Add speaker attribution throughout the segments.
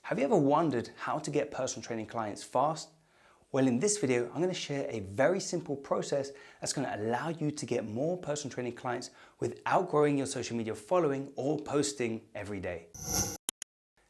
Speaker 1: Have you ever wondered how to get personal training clients fast? Well, in this video, I'm going to share a very simple process that's going to allow you to get more personal training clients without growing your social media following or posting every day.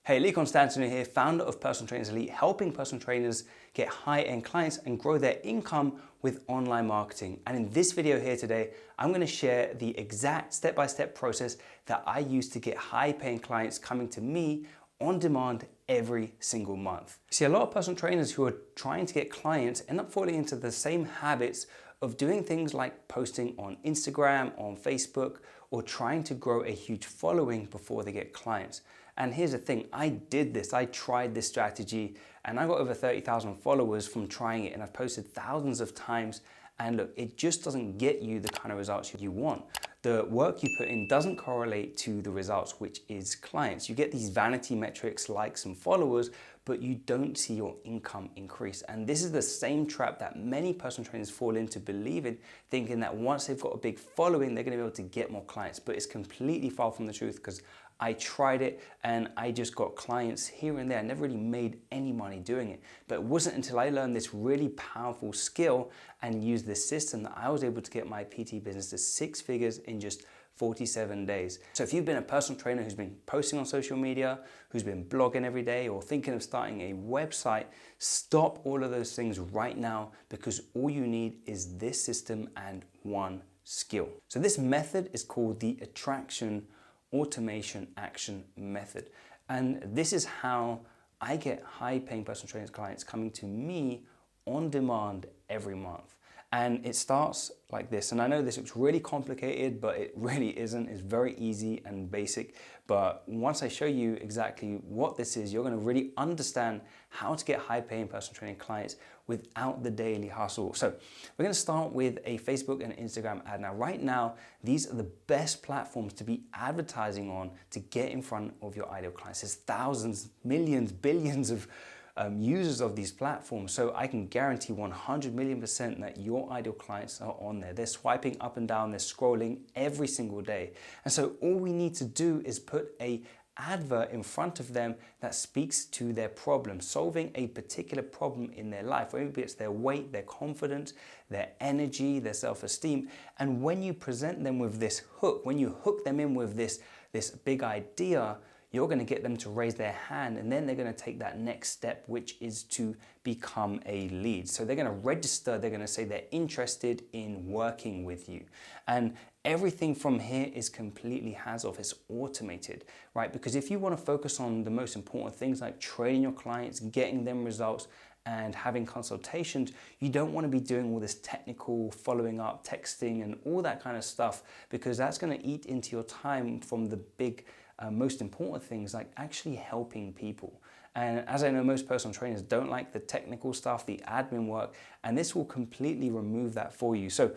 Speaker 1: Hey, Lee Constantinou here, founder of Personal Trainers Elite, helping personal trainers get high-end clients and grow their income with online marketing. And in this video here today, I'm going to share the exact step-by-step process that I use to get high-paying clients coming to me on demand every single month. See, a lot of personal trainers who are trying to get clients end up falling into the same habits of doing things like posting on Instagram, on Facebook, or trying to grow a huge following before they get clients. And here's the thing, I did this, I tried this strategy, and I got over 30,000 followers from trying it, and I've posted thousands of times, and look, it just doesn't get you the kind of results you want. The work you put in doesn't correlate to the results, which is clients. You get these vanity metrics, likes and followers, but you don't see your income increase. And this is the same trap that many personal trainers fall into believing, thinking that once they've got a big following, they're gonna be able to get more clients. But it's completely far from the truth, because I tried it and I just got clients here and there. I never really made any money doing it. But it wasn't until I learned this really powerful skill and used this system that I was able to get my PT business to 6 figures in just 47 days. So if you've been a personal trainer who's been posting on social media, who's been blogging every day, or thinking of starting a website, stop all of those things right now, because all you need is this system and one skill. So this method is called the Attraction Automation Action Method. And this is how I get high-paying personal trainers clients coming to me on demand every month. And it starts like this. And I know this looks really complicated, but it really isn't. It's very easy and basic. But once I show you exactly what this is, you're going to really understand how to get high-paying personal training clients without the daily hustle. So we're going to start with a Facebook and Instagram ad. Now, right now, these are the best platforms to be advertising on to get in front of your ideal clients. There's thousands, millions, billions of users of these platforms, so I can guarantee 100,000,000% that your ideal clients are on there. They're swiping up and down, they're scrolling every single day. And so all we need to do is put a advert in front of them that speaks to their problem, solving a particular problem in their life. Maybe it's their weight, their confidence, their energy, their self-esteem. And when you present them with this hook, when you hook them in with this big idea, you're going to get them to raise their hand, and then they're going to take that next step, which is to become a lead. So they're going to register, they're going to say they're interested in working with you. And everything from here is completely hands-off, it's automated, right? Because if you want to focus on the most important things like training your clients, getting them results, and having consultations, you don't want to be doing all this technical following up, texting, and all that kind of stuff, because that's going to eat into your time from the big most important things like actually helping people. And as I know, most personal trainers don't like the technical stuff, the admin work, and this will completely remove that for you. So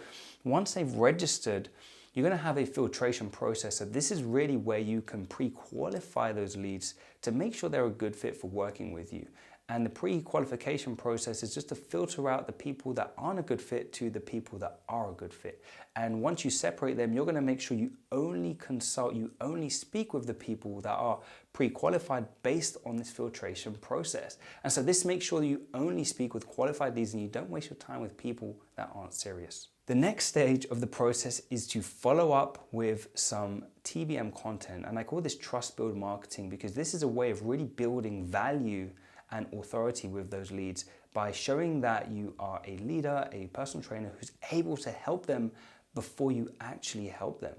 Speaker 1: once they've registered, you're going to have a filtration process. So this is really where you can pre-qualify those leads to make sure they're a good fit for working with you. And the pre-qualification process is just to filter out the people that aren't a good fit to the people that are a good fit. And once you separate them, you're going to make sure you only consult, you only speak with the people that are pre-qualified based on this filtration process. And so this makes sure you only speak with qualified leads and you don't waste your time with people that aren't serious. The next stage of the process is to follow up with some TBM content. And I call this trust build marketing, because this is a way of really building value and authority with those leads by showing that you are a leader, a personal trainer who's able to help them before you actually help them.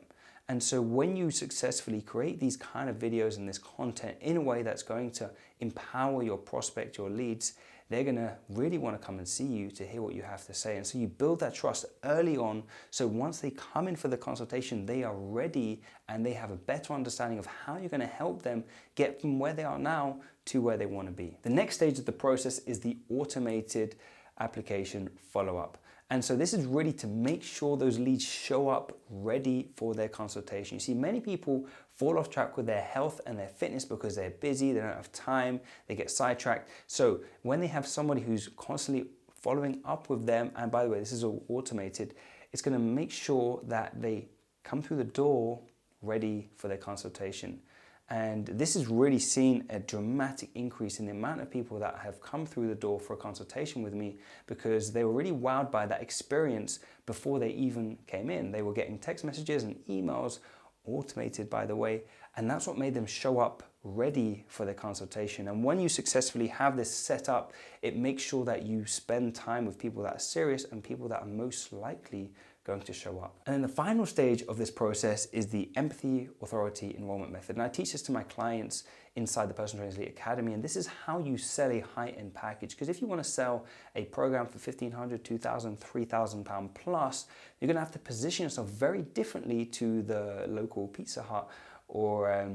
Speaker 1: And so when you successfully create these kind of videos and this content in a way that's going to empower your prospect, your leads, they're going to really want to come and see you to hear what you have to say. And so you build that trust early on, so once they come in for the consultation, they are ready and they have a better understanding of how you're going to help them get from where they are now to where they want to be. The next stage of the process is the automated application follow-up. And so this is really to make sure those leads show up ready for their consultation. You see, many people fall off track with their health and their fitness because they're busy, they don't have time, they get sidetracked. So when they have somebody who's constantly following up with them, and by the way, this is all automated, it's going to make sure that they come through the door ready for their consultation. And this has really seen a dramatic increase in the amount of people that have come through the door for a consultation with me because they were really wowed by that experience before they even came in. They were getting text messages and emails, automated by the way, and that's what made them show up ready for their consultation. And when you successfully have this set up, it makes sure that you spend time with people that are serious and people that are most likely going to show up. And then the final stage of this process is the empathy authority enrollment method. And I teach this to my clients inside the Personal Trainers Elite Academy. And this is how you sell a high-end package. Because if you want to sell a program for £1,500, £2,000, £3,000 plus, you're going to have to position yourself very differently to the local Pizza Hut or a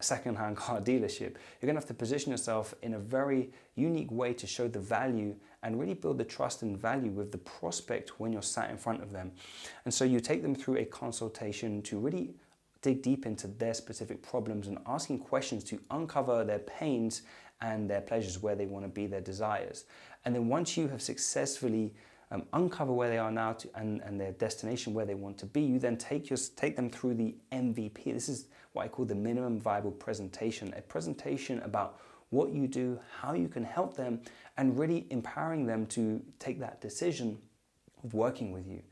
Speaker 1: second-hand car dealership. You're going to have to position yourself in a very unique way to show the value and really build the trust and value with the prospect when you're sat in front of them. And so you take them through a consultation to really dig deep into their specific problems and asking questions to uncover their pains and their pleasures, where they want to be, their desires. And then once you have successfully uncover where they are now and their destination where they want to be, you then take them through the MVP. This is what I call the minimum viable presentation, a presentation about what you do, how you can help them, and really empowering them to take that decision of working with you.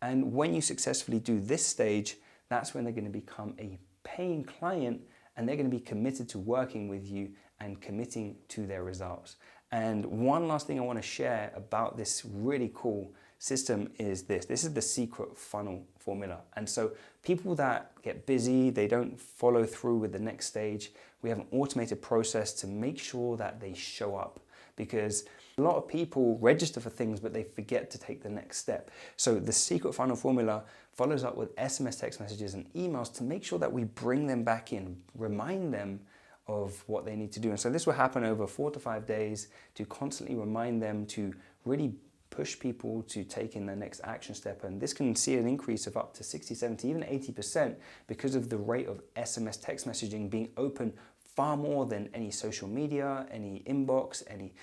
Speaker 1: And when you successfully do this stage, that's when they're going to become a paying client and they're going to be committed to working with you and committing to their results. And one last thing I want to share about this really cool system is this. This is the secret funnel formula. And so people that get busy, they don't follow through with the next stage, we have an automated process to make sure that they show up, because a lot of people register for things but they forget to take the next step. So the secret funnel formula follows up with SMS text messages and emails to make sure that we bring them back in, remind them of what they need to do. And so this will happen over 4 to 5 days to constantly remind them to really push people to take in the next action step. And this can see an increase of up to 60, 70, even 80% because of the rate of SMS text messaging being open far more than any social media, any inbox, any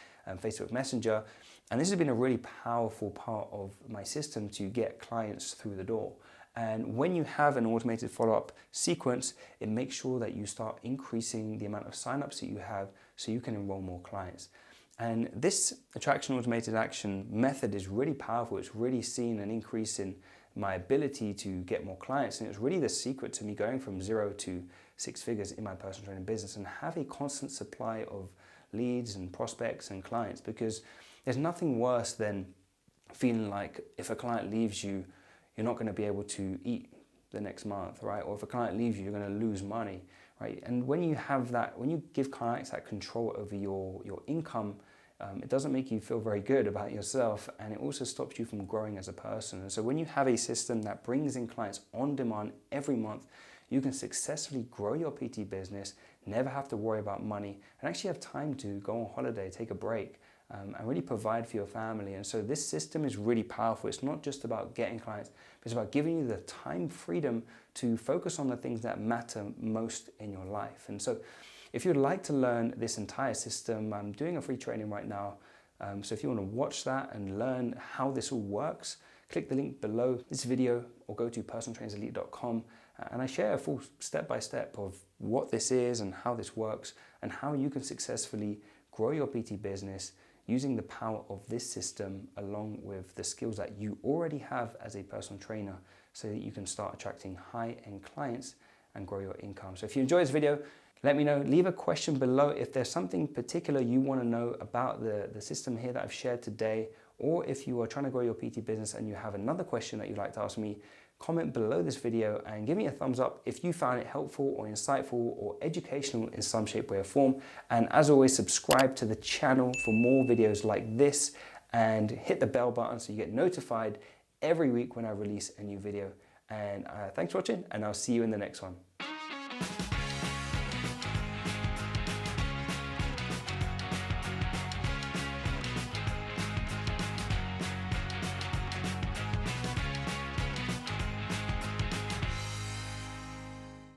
Speaker 1: Facebook Messenger. And this has been a really powerful part of my system to get clients through the door. And when you have an automated follow-up sequence, it makes sure that you start increasing the amount of signups that you have so you can enroll more clients. And this attraction automated action method is really powerful. It's really seen an increase in my ability to get more clients. And it's really the secret to me going from 0 to 6 figures in my personal training business and have a constant supply of leads and prospects and clients, because there's nothing worse than feeling like if a client leaves you, you're not going to be able to eat the next month, right? Or if a client leaves you, you're going to lose money, right? And when you have that, when you give clients that control over your income, it doesn't make you feel very good about yourself, and it also stops you from growing as a person. And so when you have a system that brings in clients on demand every month, you can successfully grow your PT business, never have to worry about money, and actually have time to go on holiday, take a break, and really provide for your family. And so this system is really powerful. It's not just about getting clients, but it's about giving you the time freedom to focus on the things that matter most in your life. And so if you'd like to learn this entire system, I'm doing a free training right now. So if you want to watch that and learn how this all works, click the link below this video or go to personaltrainerselite.com, and I share a full step-by-step of what this is and how this works and how you can successfully grow your PT business using the power of this system along with the skills that you already have as a personal trainer, so that you can start attracting high-end clients and grow your income. So if you enjoyed this video, let me know. Leave a question below if there's something particular you want to know about the system here that I've shared today, or if you are trying to grow your PT business and you have another question that you'd like to ask me, comment below this video and give me a thumbs up if you found it helpful or insightful or educational in some shape, way or form. And as always, subscribe to the channel for more videos like this and hit the bell button so you get notified every week when I release a new video. And thanks for watching, and I'll see you in the next one.